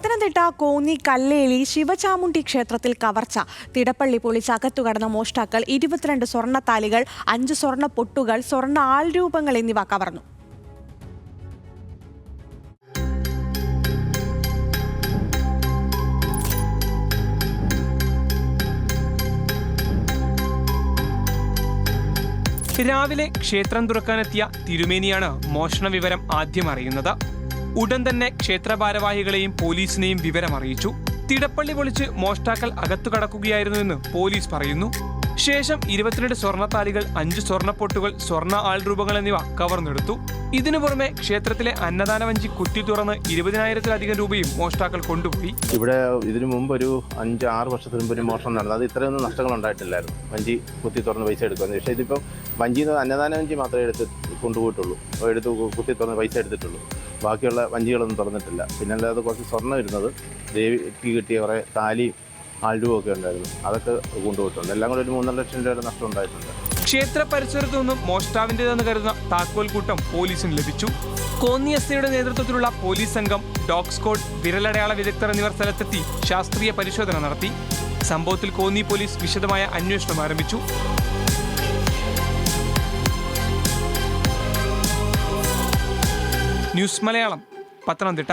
പത്തനംതിട്ട കോന്നി കല്ലേലി ശിവചാമുണ്ഡി ക്ഷേത്രത്തിൽ കവർച്ച. തിടപ്പള്ളി പൊളിച്ച് അകത്തുകടന്ന മോഷ്ടാക്കൾ 22 സ്വർണ്ണത്താലികൾ, 5 സ്വർണ്ണ പൊട്ടുകൾ, സ്വർണ്ണ ആൾരൂപങ്ങൾ എന്നിവ കവർന്നു. രാവിലെ ക്ഷേത്രം തുറക്കാനെത്തിയ തിരുമേനിയാണ് മോഷണ വിവരം ആദ്യം അറിയുന്നത്. ഉടൻ തന്നെ ക്ഷേത്ര ഭാരവാഹികളെയും പോലീസിനെയും വിവരം അറിയിച്ചു. തിടപ്പള്ളി പൊളിച്ച് മോഷ്ടാക്കൾ അകത്തു കടക്കുകയായിരുന്നുവെന്ന് പോലീസ് പറയുന്നു. ശേഷം 22 സ്വർണ്ണത്താലികൾ, 5 സ്വർണ്ണപ്പൊട്ടുകൾ, സ്വർണ്ണ ആൾരൂപങ്ങൾ എന്നിവ കവർന്നെടുത്തു. ഇതിനു പുറമെ ക്ഷേത്രത്തിലെ അന്നദാന വഞ്ചി കുത്തി തുറന്ന് 20,000-ലധികം രൂപയും മോഷ്ടാക്കൾ കൊണ്ടുപോയി. ഇവിടെ ഇതിനു മുമ്പ് ഒരു 5-6 വർഷത്തിന് മുമ്പ് ഒരു മോഷണം നടന്നത്. അത് ഇത്രയൊന്നും നഷ്ടങ്ങൾ ഉണ്ടായിട്ടില്ലായിരുന്നു. വഞ്ചി കുത്തി തുറന്ന് പൈസ എടുക്കുന്നത്. പക്ഷേ ഇതിപ്പം വഞ്ചിയിൽ നിന്ന് അന്നദാന വഞ്ചി മാത്രമേ കൊണ്ടുപോയിട്ടുള്ളൂ. കുത്തി തുറന്ന് പൈസ എടുത്തിട്ടുള്ളൂ. ബാക്കിയുള്ള വഞ്ചികളൊന്നും തുറന്നിട്ടില്ല. പിന്നെ അല്ലാതെ കുറച്ച് സ്വർണ്ണം ഇരുന്നത്, ദേവിക്ക് കിട്ടിയ കുറേ താലിയും ആൾരൂപമൊക്കെ ഉണ്ടായിരുന്നു. അതൊക്കെ കൊണ്ടുപോയിട്ടുണ്ട്. എല്ലാം കൂടെ ഒരു 3.5 ലക്ഷം രൂപയുടെ നഷ്ടം ഉണ്ടായിട്ടുണ്ട്. ക്ഷേത്ര പരിസരത്തു നിന്നും മോഷ്ടാവിൻ്റെതെന്ന് കരുതുന്ന താക്കോൽ കൂട്ടം പോലീസിന് ലഭിച്ചു. കോന്നി എസ്.ഐയുടെ നേതൃത്വത്തിലുള്ള പോലീസ് സംഘം, ഡോഗ് സ്ക്വാഡ്, വിരലടയാള വിദഗ്ധർ എന്നിവർ സ്ഥലത്തെത്തി ശാസ്ത്രീയ പരിശോധന നടത്തി. സംഭവത്തിൽ കോന്നി പോലീസ് വിശദമായ അന്വേഷണം ആരംഭിച്ചു. ന്യൂസ് മലയാളം, പത്തനംതിട്ട.